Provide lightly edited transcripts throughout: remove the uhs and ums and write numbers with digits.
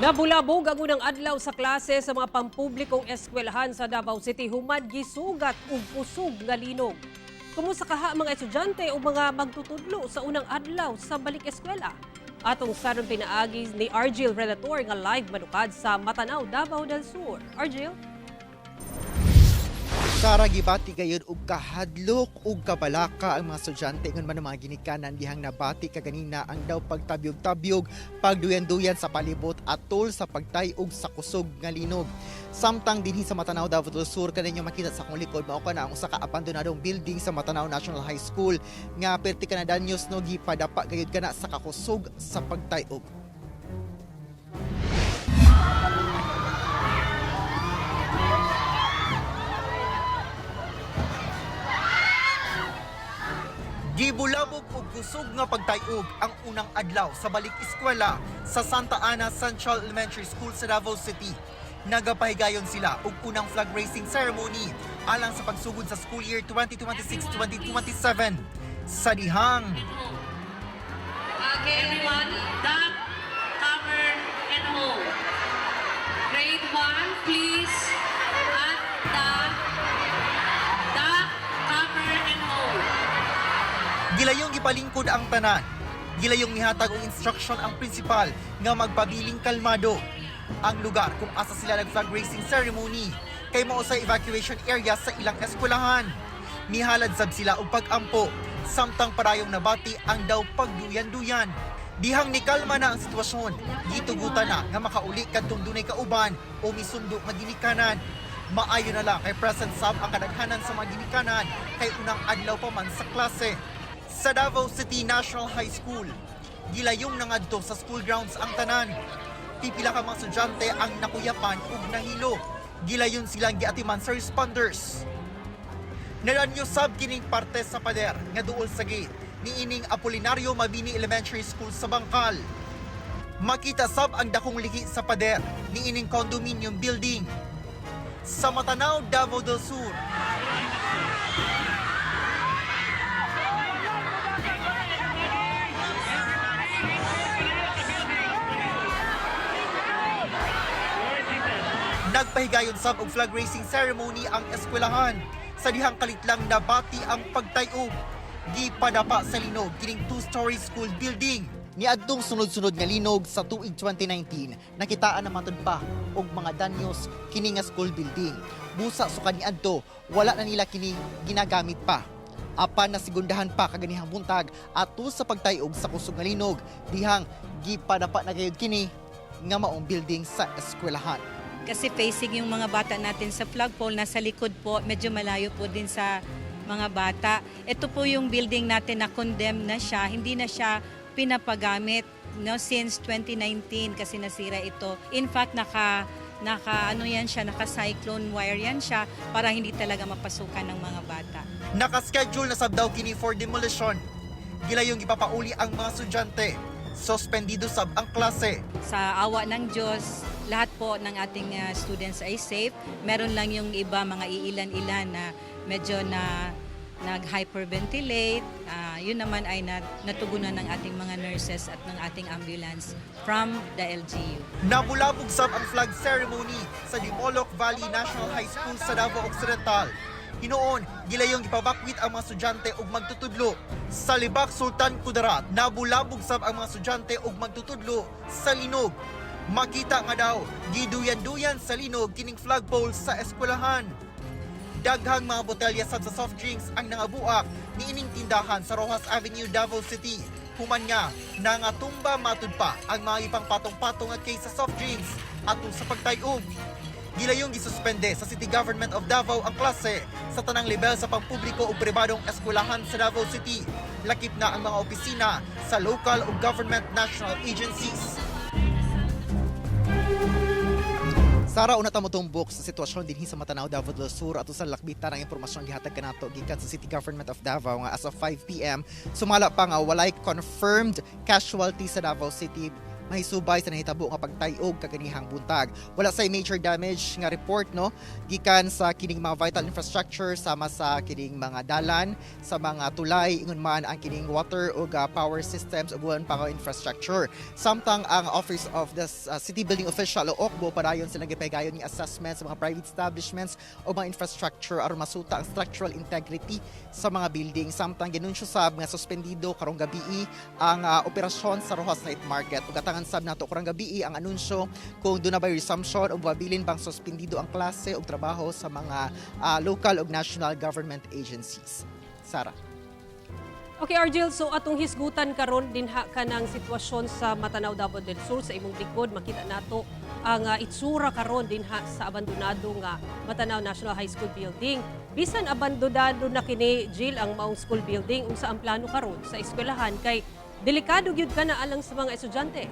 Nabulabog ang unang adlaw sa klase sa mga pampublikong eskwelahan sa Davao City human gisugat ug pusog nga linog. Kumusta kaha mga estudyante o mga magtutudlo sa unang adlaw sa balik eskwela? Atong saron pinaagi ni Argel Relator nga live manukad sa Matanao, Davao del Sur. Argel? Sara gibati gayud og kahadlok ug kabalaka ang mga estudyante ngon man mga ginikanan dihang nabati kaganina ang daw pagtabyog-tabyog, pagduyan-duyan sa palibot atol sa pagtay-og sa kusog nga linog. Samtang dinhi sa Matanao, Davao del Sur kaninyo makita sa akong likod mao kana ang usa ka abandonadong building sa Matanao National High School nga perti kana danyos no gipadapa gayud kana sa kakusog sa pagtay-og. Gibulabog og kusog nga pagtayog ang unang adlaw sa balik eskwela sa Santa Ana Central Elementary School sa Davao City. Nagapahigayon sila og unang flag raising ceremony alang sa pagsugod sa school year 2026-2027 sa dihang. Okay, everyone, duck, cover, and hold. Grade 1, please, at duck, cover, and hold. Gilayong gipalingkod ang tanan. Gilayong mihatag og instruction ang principal nga magpabiling kalmado. Ang lugar kung asa sila nag-flag raising ceremony kay mao sa evacuation area sa ilang eskwelahan. Mihalad sab sila og pag-ampo samtang parayong nabati ang daw pagduyan-duyan. Dihang nikalma na ang sitwasyon, gitugutan na nga makauli kadtong dunay kauban o misundo nga ginikanan. Maayo na lang kay present sab ang kadaghanan sa mga ginikanan kay unang adlaw pa man sa klase. Sa Davao City National High School, gilayong nangadto sa school grounds ang tanan. Pipila ka mga estudyante ang nakuyapan ug nahilo. Gilayon silang giatiman sa responders. Naranyo sab kining parte sa pader nga duol sa gate niining Apolinario Mabini Elementary School sa Bangkal. Makita sab ang dakong lihi sa pader niining condominium building sa Matanao, Davao del Sur. Nagpahigayon sab og flag raising ceremony ang eskwelahan. Sa dihang kalit lang nabati ang pagtayog. Gipadapa sa linog kining two-story school building. Niadtong sunod-sunod nga linog sa tuig 2019, nakitaan na matud pa og mga danyos kini nga school building. Busa so kaniadto, wala na nila kini ginagamit pa. Apan nasigundahan pa kaganihang buntag atul sa pagtayog sa kusog nga linog, dihang gipadapa na gayud kini nga maong building sa eskwelahan. Kasi facing yung mga bata natin sa flagpole, nasa likod po, medyo malayo po din sa mga bata. Ito po yung building natin na condemned na siya, hindi na siya pinapagamit since 2019 kasi nasira ito. In fact, naka cyclone wire yan siya para hindi talaga mapasukan ng mga bata. Nakaschedule na sab daw kini for demolition. Gilayong ipapauli ang mga estudyante. Suspendido sab ang klase. Sa awa ng Diyos, lahat po ng ating students ay safe. Meron lang yung iba, mga iilan-ilan na medyo nag-hyperventilate. Yun naman ay natugunan ng ating mga nurses at ng ating ambulance from the LGU. Nabulabog sab ang flag ceremony sa Dimoloc Valley National High School sa Davao Occidental. Hinoon, gilayong ipabakwit ang mga estudyante ug magtutudlo. Sa Libak Sultan Kudarat, nabulabog sab ang mga estudyante ug magtutudlo sa linog. Makita nga daw, giduyan-duyan sa linog kining flagpole sa eskwelahan. Daghang mga botelya sa soft drinks ang nangabuak niining tindahan sa Rojas Avenue, Davao City. Human nga, nangatumba matud pa ang mga ipang patong-patong nga case sa soft drinks atul sa pagtayog. Gilayong gisuspende sa City Government of Davao ang klase sa tanang level sa pampubliko o pribadong eskwelahan sa Davao City. Lakip na ang mga opisina sa local o government national agencies. Sara, una ta mo tumbok sa sitwasyon dinhi sa Matanao, Davao del Sur ato sa lakbitan ang impormasyon gihatag kanato gikan sa City Government of Davao nga as of 5 PM sumala pa nga walay confirmed casualty sa Davao City mahisubay sa nahitabo nga pagtayog kaganihang buntag. Wala say major damage nga report no gikan sa kining mga vital infrastructure sama sa kining mga dalan, sa mga tulay ingon man ang kining water ug power systems ug uban pa infrastructure. Samtang ang Office of the City Building Official o OCBO padayon sila gipahigayon ni assessments sa mga private establishments o mga infrastructure aron masuta ang structural integrity sa mga building. Samtang ginunsyo sab nga suspendido karong gabi ang operasyon sa Rojas Night Market ug atangan sab nato karong gabi ang anunsyo kung doon na ba resumption o babilin bang suspendido ang klase o trabaho sa mga local ug national government agencies. Sara. Okay, Argel, so atong hisgutan karon dinha ka ng sitwasyon sa Matanao, Davao del Sur sa imong likod, makita nato ang itsura karon dinha sa abandonado nga Matanao National High School building. Bisan abandonado na kini Jill ang maong school building, unsa ang plano karon sa eskwelahan kay delikado gyud ka na alang sa mga estudyante.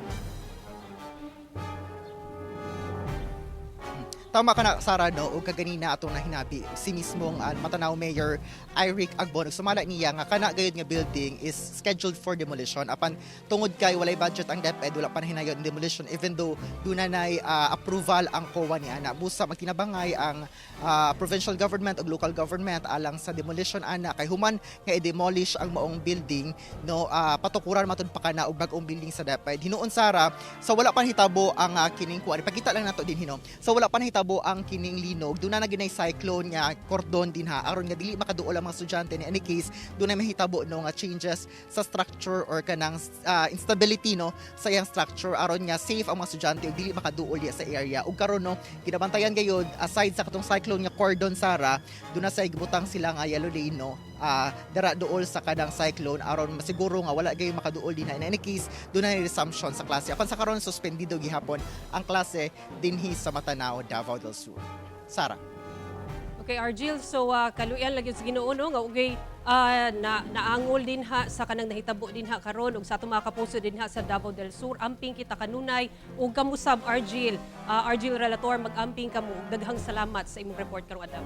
Tama ka na, Sara, no? O kaganina atong nahinabi, si mismong Matanao Mayor Iric Agbon, sumala niya nga kana gayud nga building is scheduled for demolition. Apan tungod kay walay budget ang DepEd, wala pa hinayon demolition even though dunay approval ang COA niya na busa magtinabangay ang provincial government ug local government alang sa demolition ana kay human nga i-demolish ang maong building no patukuran matud pa kana og bag-ong building sa DepEd. Hinuon, Sara, sa wala pa hitabo ang kining kuan. Pagkita lang nato din hino. Sa wala pa hitabo ang kining linog, doon na ginay cyclone nga cordon din ha aron nga dili makaduol ang mga estudyante. In any case, doon na mahitabo no nga changes sa structure or kanang instability no sa iyang structure aron nga safe ang mga estudyante ug dili makaduol sa area. Ug karon no ginabantayan gayud aside sa katong cyclone nga cordon, Sara, doon na sa igibutang sila nga yellow lane no dara duol sa kadang cyclone aron masiguro nga wala gayud makaduol din. In any case, doon na resumption sa klase. Apan sa karon suspendido gihapon ang klase dinhi sa Matanao, Davao del Sur. Sara. Okay, Argel, so kaluyan lagi sa Ginoo no nga ugay naangol din ha sa kanang nahitabo din ha karon ug sa atong mga kapuso din ha sa Davao del Sur. Amping kita kanunay ug kamusab, Argel. Argel Relator, mag-amping kamo. Daghang salamat sa imong report karong adlaw.